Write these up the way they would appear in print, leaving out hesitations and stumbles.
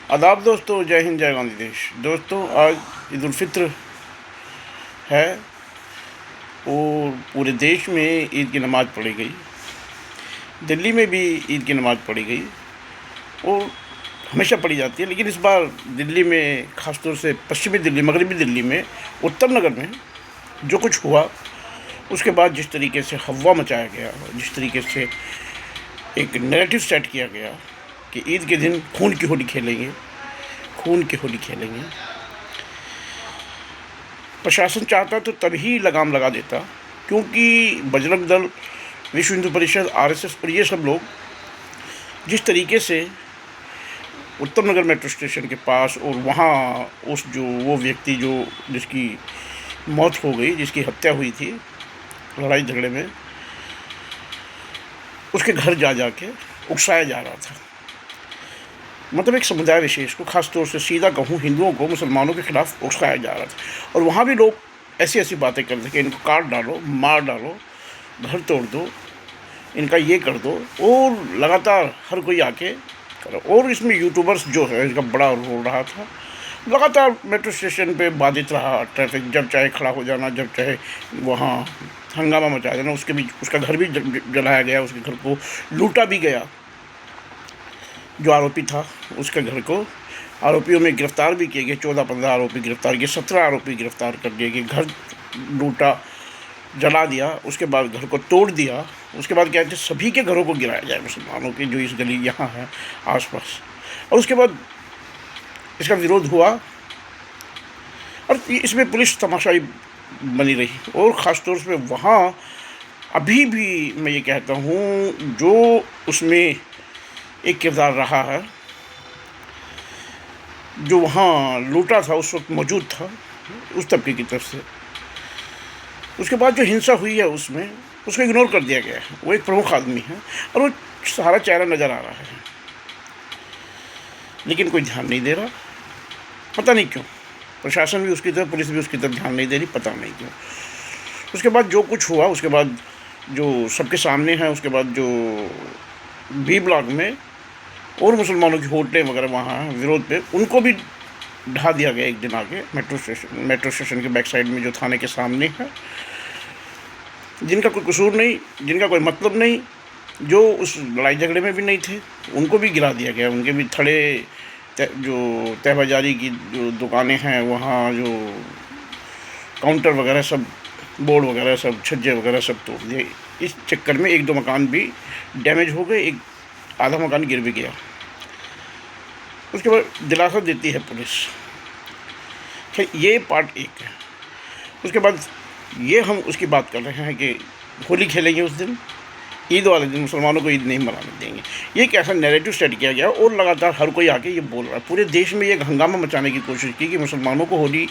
आदाब दोस्तों, जय हिंद, जय गांधी देश। दोस्तों, आज ईद उल फित्र है और पूरे देश में ईद की नमाज़ पढ़ी गई। दिल्ली में भी ईद की नमाज़ पढ़ी गई और हमेशा पढ़ी जाती है, लेकिन इस बार दिल्ली में, ख़ासतौर से पश्चिमी दिल्ली, मगरबी दिल्ली में, उत्तम नगर में जो कुछ हुआ, उसके बाद जिस तरीके से हवा मचाया गया, जिस तरीके से एक नैरेटिव सेट किया गया कि ईद के दिन खून की होली खेलेंगे, खून की होली खेलेंगे। प्रशासन चाहता तो तभी लगाम लगा देता, क्योंकि बजरंग दल, विश्व हिंदू परिषद, आरएसएस और ये सब लोग जिस तरीके से उत्तम नगर मेट्रो स्टेशन के पास और वहाँ वो व्यक्ति जिसकी मौत हो गई, जिसकी हत्या हुई थी लड़ाई झगड़े में, उसके घर जा के उकसाया जा रहा था। मतलब एक समुदाय विशेष को, खासतौर से सीधा कहूँ हिंदुओं को, मुसलमानों के खिलाफ उकसाया जा रहा था। और वहाँ भी लोग ऐसी ऐसी बातें करते थे कि इनको काट डालो, मार डालो, घर तोड़ दो, इनका ये कर दो, और लगातार हर कोई आके करो। और इसमें यूट्यूबर्स जो है, इसका बड़ा रोल रहा था। लगातार मेट्रो स्टेशन पे बाधित रहा ट्रैफिक, जब चाहे खड़ा हो जाना, जब चाहे वहाँ हंगामा मचा देना। उसके भी उसका घर भी जलाया गया, उसके घर को लूटा भी गया। जो आरोपी था उसके घर को आरोपियों में गिरफ्तार भी किए गए, 14-15 आरोपी गिरफ्तार किए, 17 आरोपी गिरफ्तार कर दिए गए। घर लूटा, जला दिया, उसके बाद घर को तोड़ दिया। उसके बाद कहते सभी के घरों को गिराया जाए, मुसलमानों के जो इस गली यहाँ है आसपास। और उसके बाद इसका विरोध हुआ और इसमें पुलिस तमाशाई बनी रही। और ख़ासतौर से वहाँ अभी भी मैं ये कहता हूँ, जो उसमें एक किरदार रहा है, जो वहाँ लूटा था उस वक्त मौजूद था उस तबके की तरफ से। उसके बाद जो हिंसा हुई है उसमें उसको इग्नोर कर दिया गया है। वो एक प्रमुख आदमी है और वो सारा चेहरा नज़र आ रहा है, लेकिन कोई ध्यान नहीं दे रहा। पता नहीं क्यों प्रशासन भी उसकी तरफ, पुलिस भी उसकी तरफ ध्यान नहीं दे रही, पता नहीं क्यों। उसके बाद जो कुछ हुआ, उसके बाद जो सबके सामने है, उसके बाद जो बी ब्लॉक में और मुसलमानों की होटलें वगैरह वहाँ हैं विरोध पे, उनको भी ढा दिया गया एक दिन आगे मेट्रो स्टेशन के बैक साइड में, जो थाने के सामने है। जिनका कोई कसूर नहीं, जिनका कोई मतलब नहीं, जो उस लड़ाई झगड़े में भी नहीं थे, उनको भी गिरा दिया गया। उनके भी थड़े, जो तहबाजारी की जो दुकानें हैं वहाँ, जो काउंटर वगैरह सब, बोर्ड वगैरह सब, छज्जे वगैरह सब तोड़ दिए। इस चक्कर में 1-2 मकान भी डैमेज हो गए, एक आधा मकान गिर भी गया। उसके बाद दिलासा देती है पुलिस। खैर, ये पार्ट एक है। उसके बाद ये हम उसकी बात कर रहे हैं कि होली खेलेंगे उस दिन, ईद वाले दिन मुसलमानों को ईद नहीं मनाने देंगे। ये एक ऐसा नैरेटिव सेट किया गया और लगातार हर कोई आके ये बोल रहा है। पूरे देश में ये हंगामा मचाने की कोशिश की कि मुसलमानों को होली,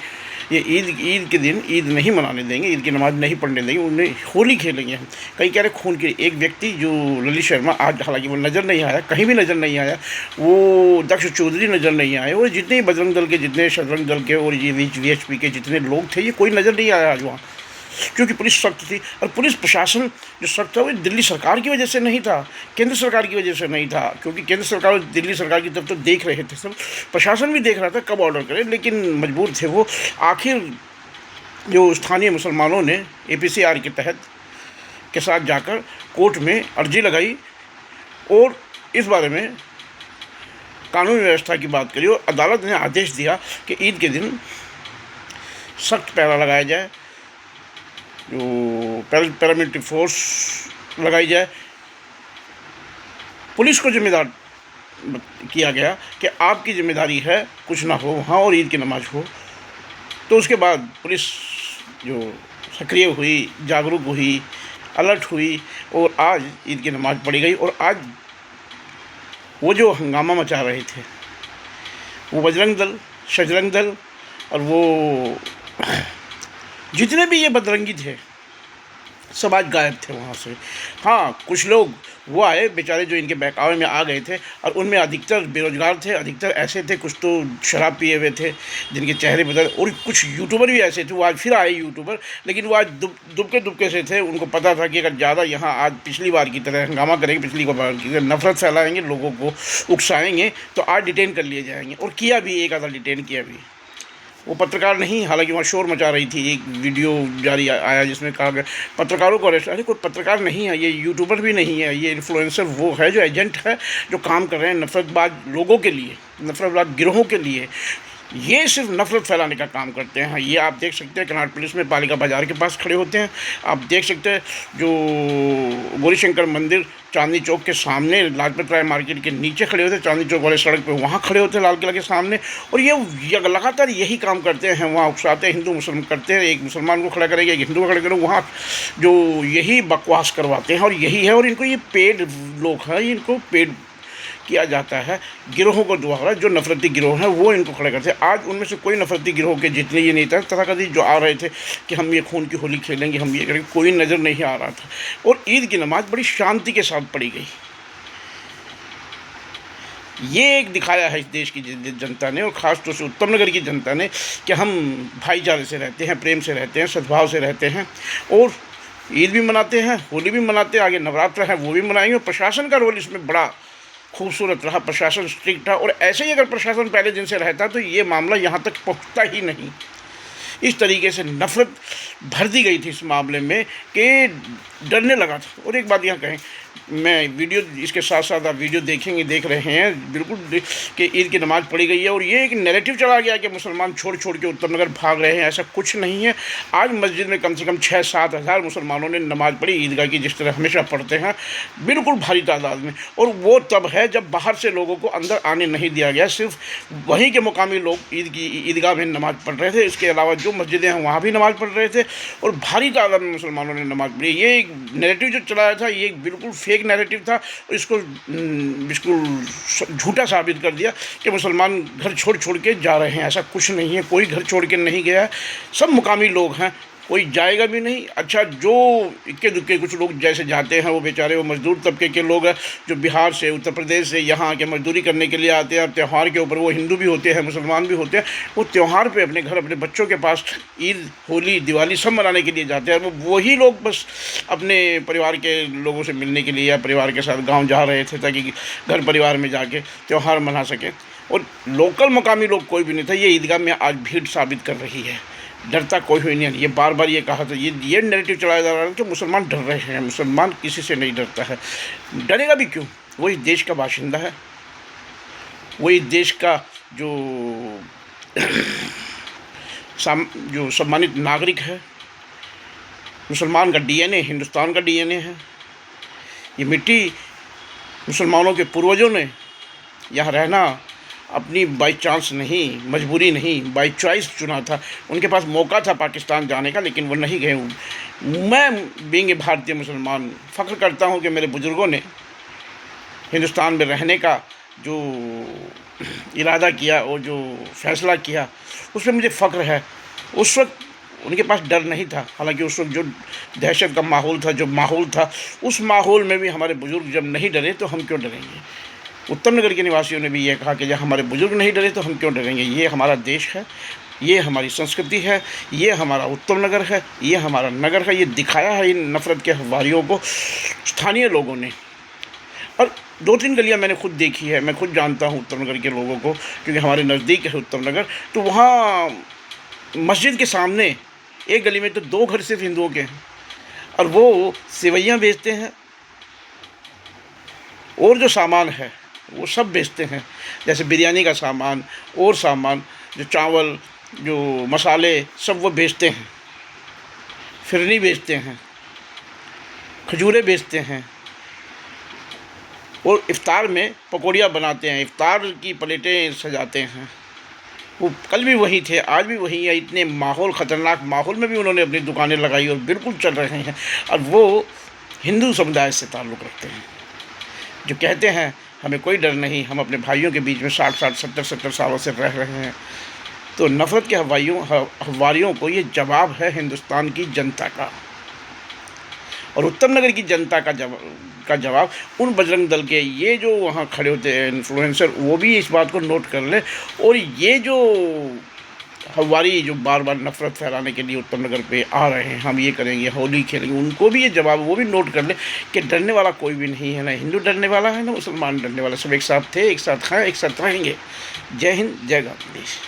ये ईद के दिन ईद नहीं मनाने देंगे, ईद की नमाज़ नहीं पढ़ने देंगे, उन्हें होली खेलेंगे हम। कहीं कह रहे खून की। एक व्यक्ति जो ललित शर्मा, आज हालांकि वो नज़र नहीं आया, कहीं भी नज़र नहीं आया, वो दक्ष चौधरी नज़र नहीं आए, और जितने बजरंग दल के, जितने शतरंग दल के और ये वीएचपी के जितने लोग थे, ये कोई नज़र नहीं आया आज वहाँ, क्योंकि पुलिस सख्त थी। और पुलिस प्रशासन जो सख्त था वो दिल्ली सरकार की वजह से नहीं था, केंद्र सरकार की वजह से नहीं था, क्योंकि केंद्र सरकार और दिल्ली सरकार की तरफ तो देख रहे थे सब, प्रशासन भी देख रहा था कब ऑर्डर करे, लेकिन मजबूर थे वो। आखिर जो स्थानीय मुसलमानों ने APCR के तहत के साथ जाकर कोर्ट में अर्जी लगाई और इस बारे में कानून व्यवस्था की बात करी, और अदालत ने आदेश दिया कि ईद के दिन सख्त पहरा लगाया जाए, जो पैरामिलिट्री फोर्स लगाई जाए। पुलिस को जिम्मेदार किया गया कि आपकी जिम्मेदारी है कुछ ना हो वहाँ और ईद की नमाज़ हो। तो उसके बाद पुलिस जो सक्रिय हुई, जागरूक हुई, अलर्ट हुई, और आज ईद की नमाज़ पढ़ी गई। और आज वो जो हंगामा मचा रहे थे, वो बजरंग दल, शजरंग दल और वो जितने भी ये बदरंगी थे, सब आज गायब थे वहाँ से। हाँ, कुछ लोग वो आए बेचारे जो इनके बहकावे में आ गए थे, और उनमें अधिकतर बेरोजगार थे, अधिकतर ऐसे थे, कुछ तो शराब पिए हुए थे जिनके चेहरे बदल, और कुछ यूट्यूबर भी ऐसे थे, वो आज फिर आए यूट्यूबर, लेकिन वो आज दुबके दुबके से थे। उनको पता था कि अगर ज़्यादा यहाँ आज पिछली बार की तरह हंगामा करेंगे, पिछली बार की तरह नफरत फैलाएंगे, लोगों को उकसाएंगे, तो आज डिटेन कर लिए जाएंगे। और किया भी, एक आधा डिटेन किया भी। वो पत्रकार नहीं, हालांकि वहाँ शोर मचा रही थी, एक वीडियो जारी आया जिसमें कहा गया पत्रकारों को अरेस्ट। अरे कोई पत्रकार नहीं है, ये यूट्यूबर भी नहीं है, ये इन्फ्लुएंसर वो है जो एजेंट है, जो काम कर रहे हैं नफरतबाज लोगों के लिए, नफरतबाज गिरोहों के लिए। ये सिर्फ नफरत फैलाने का काम करते हैं। ये आप देख सकते हैं कनाट पुलिस में पालिका बाज़ार के पास खड़े होते हैं। आप देख सकते हैं जो गौरीशंकर मंदिर चांदनी चौक के सामने, लाजपत राय मार्केट के नीचे खड़े होते हैं, चांदनी चौक वाले सड़क पे वहाँ खड़े होते हैं, लाल किला के सामने। और ये लगातार यही काम करते हैं, वहाँ उकसाते हैं, हिंदू मुसलमान करते हैं, एक मुसलमान को खड़ा करेंगे, एक हिंदू को खड़ा करेंगे, वहाँ जो यही बकवास करवाते हैं। और यही है, और इनको ये पेड लोग हैं, इनको पेड किया जाता है गिरोहों को द्वारा। जो नफरती गिरोह हैं वो इनको खड़े करते हैं। आज उनमें से कोई नफरती गिरोह के जितने ये नेता तथाकथित जो आ रहे थे कि हम ये खून की होली खेलेंगे, हम ये करेंगे, कोई नज़र नहीं आ रहा था। और ईद की नमाज बड़ी शांति के साथ पढ़ी गई। ये एक दिखाया है इस देश की जनता ने, और ख़ास तौर से उत्तम नगर की जनता ने, कि हम भाईचारे से रहते हैं, प्रेम से रहते हैं, सद्भाव से रहते हैं, और ईद भी मनाते हैं, होली भी मनाते हैं, आगे नवरात्र है वो भी मनाएंगे। और प्रशासन का रोल इसमें बड़ा खूबसूरत रहा, प्रशासन स्ट्रिक्ट था। और ऐसे ही अगर प्रशासन पहले दिन से रहता तो ये मामला यहाँ तक पहुँचता ही नहीं। इस तरीके से नफरत भर दी गई थी इस मामले में कि डरने लगा था। और एक बात यहाँ कहें, मैं वीडियो इसके साथ साथ आप वीडियो देख रहे हैं बिल्कुल कि ईद की नमाज़ पढ़ी गई है, और ये एक नैरेटिव चला गया कि मुसलमान छोड़ के उत्तम नगर भाग रहे हैं। ऐसा कुछ नहीं है। आज मस्जिद में कम से कम 6-7 हज़ार मुसलमानों ने नमाज़ पढ़ी ईदगाह की, जिस तरह हमेशा पढ़ते हैं, बिल्कुल भारी तादाद में। और वो तब है जब बाहर से लोगों को अंदर आने नहीं दिया गया, सिर्फ वहीं के मुकामी लोग ईदगाह में नमाज़ पढ़ रहे थे। इसके अलावा जो मस्जिदें हैं वहाँ भी नमाज़ पढ़ रहे थे, और भारी तादाद में मुसलमानों ने नमाज़ पढ़ी। ये एक नैरेटिव जो चलाया था, ये बिल्कुल फेक नैरेटिव था। इसको बिल्कुल झूठा साबित कर दिया कि मुसलमान घर छोड़ के जा रहे हैं। ऐसा कुछ नहीं है, कोई घर छोड़ के नहीं गया है, सब मुकामी लोग हैं, कोई जाएगा भी नहीं। अच्छा, जो इक्के दुक्के कुछ लोग जैसे जाते हैं वो बेचारे वो मजदूर तबके के लोग हैं, जो बिहार से, उत्तर प्रदेश से यहाँ आके मजदूरी करने के लिए आते हैं। और त्यौहार के ऊपर वो हिंदू भी होते हैं, मुसलमान भी होते हैं, वो त्यौहार पे अपने घर, अपने बच्चों के पास ईद, होली, दिवाली सब मनाने के लिए जाते हैं। वो वही लोग बस अपने परिवार के लोगों से मिलने के लिए या परिवार के साथ गाँव जा रहे थे ताकि घर परिवार में जाके त्यौहार मना सकें। और लोकल मकामी लोग कोई भी नहीं था। ये ईदगाह में आज भीड़ साबित कर रही है। डरता कोई हुई नहीं। ये बार बार ये कहा था, ये नैरेटिव चलाया जा रहा है कि मुसलमान डर रहे हैं। मुसलमान किसी से नहीं डरता है, डरेगा भी क्यों? वो इस देश का बाशिंदा है, वो इस देश का जो सम्मानित नागरिक है। मुसलमान का डीएनए हिंदुस्तान का डीएनए है। ये मिट्टी मुसलमानों के पूर्वजों ने यहाँ रहना अपनी बाई चांस नहीं, मजबूरी नहीं, बाई चॉइस चुना था। उनके पास मौका था पाकिस्तान जाने का, लेकिन वो नहीं गए। मैं बीइंग ए भारतीय मुसलमान फ़ख्र करता हूँ कि मेरे बुज़ुर्गों ने हिंदुस्तान में रहने का जो इरादा किया और जो फ़ैसला किया, उसमें मुझे फ़ख्र है। उस वक्त उनके पास डर नहीं था, हालांकि उस वक्त जो दहशत का माहौल था, जो माहौल था, उस माहौल में भी हमारे बुज़ुर्ग जब नहीं डरे तो हम क्यों डरेंगे। उत्तम नगर के निवासियों ने भी ये कहा कि जब हमारे बुज़ुर्ग नहीं डरे तो हम क्यों डरेंगे। ये हमारा देश है, ये हमारी संस्कृति है, ये हमारा उत्तम नगर है, ये हमारा नगर है। ये दिखाया है इन नफ़रत के हवारियों को स्थानीय लोगों ने। और 2-3 गलियाँ मैंने खुद देखी है, मैं खुद जानता हूँ उत्तम नगर के लोगों को, क्योंकि हमारे नज़दीक है उत्तम नगर। तो वहाँ मस्जिद के सामने एक गली में तो 2 घर सिर्फ हिंदुओं के हैं, और वो सेवइयाँ बेचते हैं, और जो सामान है वो सब बेचते हैं, जैसे बिरयानी का सामान और सामान, जो चावल, जो मसाले, सब वो बेचते हैं। फिरनी बेचते हैं, खजूरें बेचते हैं, और इफ्तार में पकौड़ियाँ बनाते हैं, इफ्तार की प्लेटें सजाते हैं। वो कल भी वही थे, आज भी वही है। इतने माहौल, ख़तरनाक माहौल में भी उन्होंने अपनी दुकानें लगाई और बिल्कुल चल रहे हैं। और वो हिंदू समुदाय से ताल्लुक़ रखते हैं, जो कहते हैं हमें कोई डर नहीं, हम अपने भाइयों के बीच में 60-60, 70-70 सालों से रह रहे हैं। तो नफ़रत के हवारियों को ये जवाब है हिंदुस्तान की जनता का। और उत्तम नगर की जनता का जवाब उन बजरंग दल के ये जो वहाँ खड़े होते हैं इन्फ्लुएंसर, वो भी इस बात को नोट कर ले, और ये जो हमारी जो बार बार नफरत फैलाने के लिए उत्तम नगर पे आ रहे हैं, हम ये करेंगे, होली खेलेंगे, उनको भी ये जवाब वो भी नोट कर ले कि डरने वाला कोई भी नहीं है, ना हिंदू डरने वाला है ना मुसलमान डरने वाला, सब एक साथ थे, एक साथ खाएं, एक साथ रहेंगे। जय हिंद, जय गणेश।